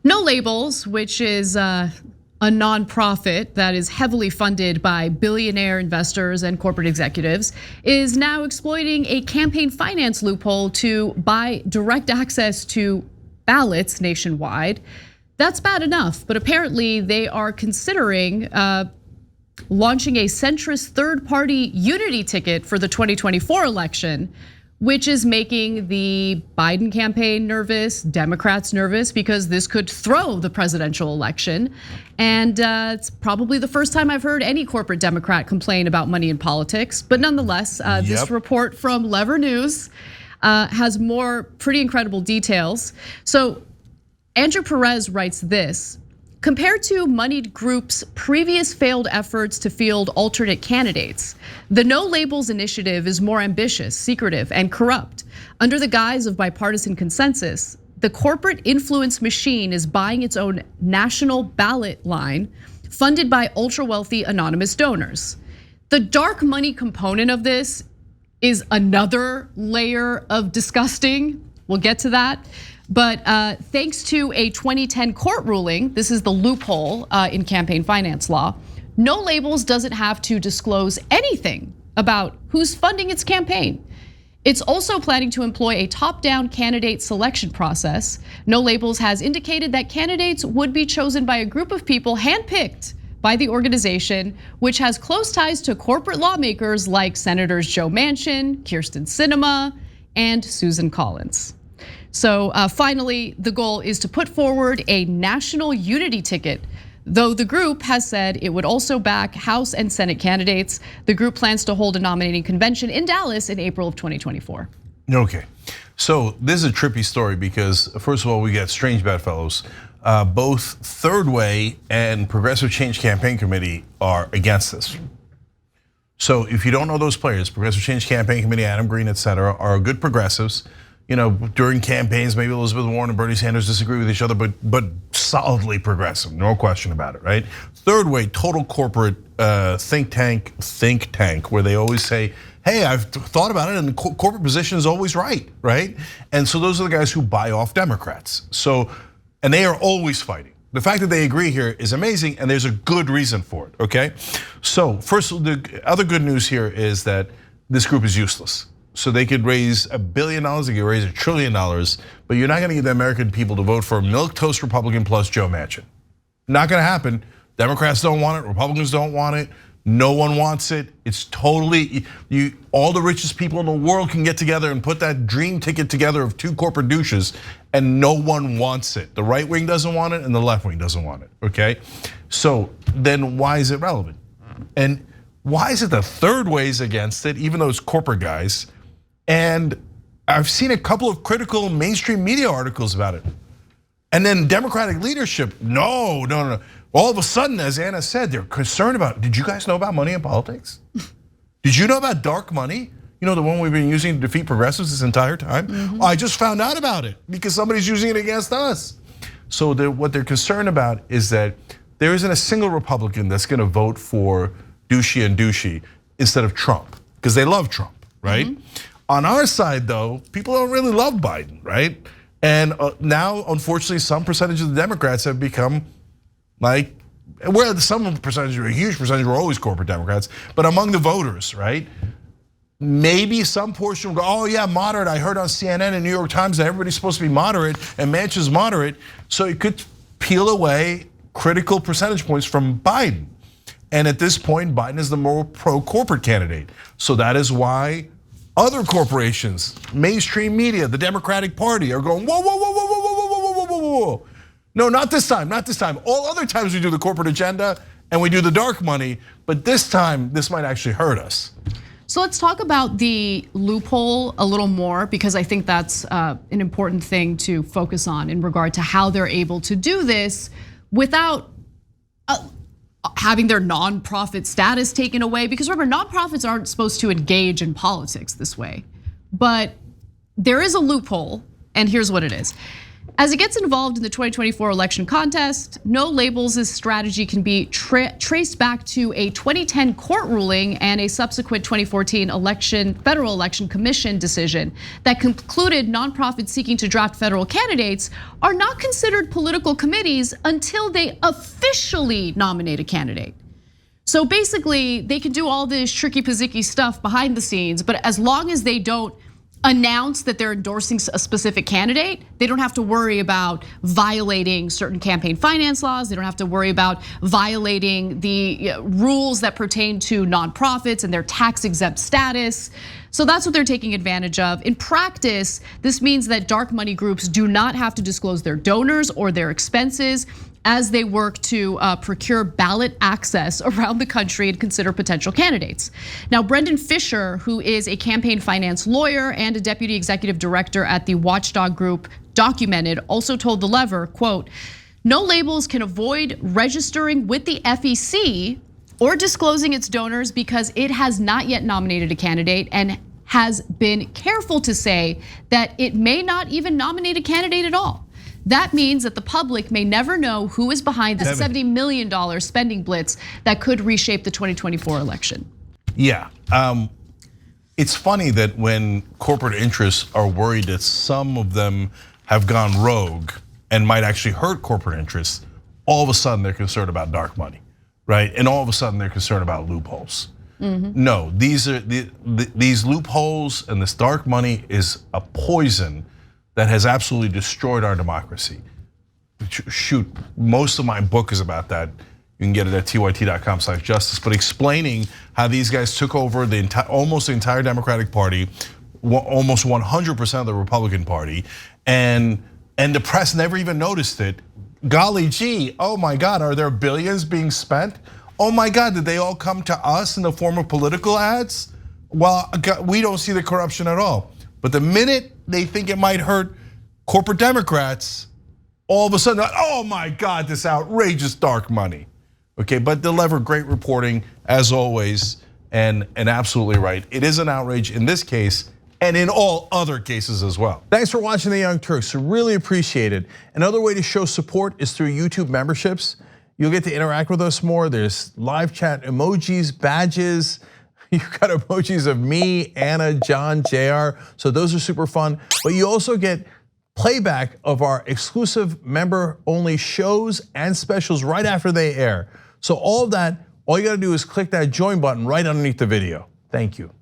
No Labels, which is a nonprofit that is heavily funded by billionaire investors and corporate executives, is now exploiting a campaign finance loophole to buy direct access to ballots nationwide. That's bad enough, but apparently they are considering launching a centrist third-party unity ticket for the 2024 election, which is making the Biden campaign nervous, Democrats nervous, because this could throw the presidential election. And it's probably the first time I've heard any corporate Democrat complain about money in politics. But nonetheless, this report from Lever News has more pretty incredible details. So Andrew Perez writes this: compared to moneyed groups' previous failed efforts to field alternate candidates, the No Labels initiative is more ambitious, secretive, and corrupt. Under the guise of bipartisan consensus, the corporate influence machine is buying its own national ballot line, funded by ultra-wealthy anonymous donors. The dark money component of this is another layer of disgusting. We'll get to that. But thanks to a 2010 court ruling, this is the loophole in campaign finance law, No Labels doesn't have to disclose anything about who's funding its campaign. It's also planning to employ a top-down candidate selection process. No Labels has indicated that candidates would be chosen by a group of people handpicked by the organization, which has close ties to corporate lawmakers like Senators Joe Manchin, Kyrsten Sinema, and Susan Collins. So finally, the goal is to put forward a national unity ticket. Though the group has said it would also back House and Senate candidates, the group plans to hold a nominating convention in Dallas in April of 2024. Okay, so this is a trippy story because first of all, we got strange bedfellows. Both Third Way and Progressive Change Campaign Committee are against this. So if you don't know those players, Progressive Change Campaign Committee, Adam Green, et cetera, are good progressives. You know, during campaigns, maybe Elizabeth Warren and Bernie Sanders disagree with each other, but solidly progressive, no question about it, right? Third Way, total corporate think tank, where they always say, hey, I've thought about it, and the corporate position is always right? And so those are the guys who buy off Democrats. So, and they are always fighting. The fact that they agree here is amazing, and there's a good reason for it, okay? So first, the other good news here is that this group is useless. So they could raise $1 billion, they could raise $1 trillion, but you're not gonna get the American people to vote for a milquetoast Republican plus Joe Manchin. Not gonna happen. Democrats don't want it, Republicans don't want it, no one wants it. It's totally, all the richest people in the world can get together and put that dream ticket together of two corporate douches, and no one wants it. The right wing doesn't want it and the left wing doesn't want it, okay? So then why is it relevant? And why is it the Third Way's against it, even those corporate guys? And I've seen a couple of critical mainstream media articles about it. And then Democratic leadership, no. All of a sudden, as Anna said, they're concerned about, did you guys know about money in politics? Did you know about dark money? You know, the one we've been using to defeat progressives this entire time? Well, I just found out about it because somebody's using it against us. So what they're concerned about is that there isn't a single Republican that's gonna vote for douchey and douchey instead of Trump, because they love Trump, right? On our side, though, people don't really love Biden, right? And now, unfortunately, some percentage of the Democrats have become like, where some percentage, a huge percentage, were always corporate Democrats, but among the voters, right? Maybe some portion will go, oh yeah, moderate. I heard on CNN and New York Times that everybody's supposed to be moderate and Manchin's moderate. So it could peel away critical percentage points from Biden. And at this point, Biden is the more pro-corporate candidate. So that is why other corporations, mainstream media, the Democratic Party are going, whoa. No, not this time, not this time. All other times we do the corporate agenda and we do the dark money, but this time, this might actually hurt us. So let's talk about the loophole a little more, because I think that's an important thing to focus on in regard to how they're able to do this without having their nonprofit status taken away. Because remember, nonprofits aren't supposed to engage in politics this way. But there is a loophole, and here's what it is. As it gets involved in the 2024 election contest, No Labels' strategy can be traced back to a 2010 court ruling and a subsequent 2014 Federal Election Commission decision that concluded nonprofits seeking to draft federal candidates are not considered political committees until they officially nominate a candidate. So basically, they can do all this tricky pizzicky stuff behind the scenes, but as long as they don't announce that they're endorsing a specific candidate, they don't have to worry about violating certain campaign finance laws. They don't have to worry about violating the rules that pertain to nonprofits and their tax exempt status. So that's what they're taking advantage of. In practice, this means that dark money groups do not have to disclose their donors or their expenses as they work to procure ballot access around the country and consider potential candidates. Now, Brendan Fisher, who is a campaign finance lawyer and a deputy executive director at the watchdog group Documented, also told The Lever, quote, "No Labels can avoid registering with the FEC or disclosing its donors because it has not yet nominated a candidate and has been careful to say that it may not even nominate a candidate at all. That means that the public may never know who is behind the $70 million spending blitz that could reshape the 2024 election." Yeah, it's funny that when corporate interests are worried that some of them have gone rogue and might actually hurt corporate interests, all of a sudden they're concerned about dark money, right? And all of a sudden they're concerned about loopholes. No, these loopholes and this dark money is a poison that has absolutely destroyed our democracy. Shoot, most of my book is about that. You can get it at tyt.com/justice, but explaining how these guys took over almost the entire Democratic Party, almost 100% of the Republican Party, and the press never even noticed it. Golly gee, oh my God, are there billions being spent? Oh my God, did they all come to us in the form of political ads? Well, we don't see the corruption at all. But the minute they think it might hurt corporate Democrats, all of a sudden, oh my God, this outrageous dark money. Okay, but The Lever, great reporting as always, and absolutely right. It is an outrage in this case and in all other cases as well. Thanks for watching The Young Turks, really appreciate it. Another way to show support is through YouTube memberships. You'll get to interact with us more. There's live chat emojis, badges. You've got emojis of me, Anna, John, JR, so those are super fun. But you also get playback of our exclusive member-only shows and specials right after they air. So all of that, all you gotta do is click that join button right underneath the video. Thank you.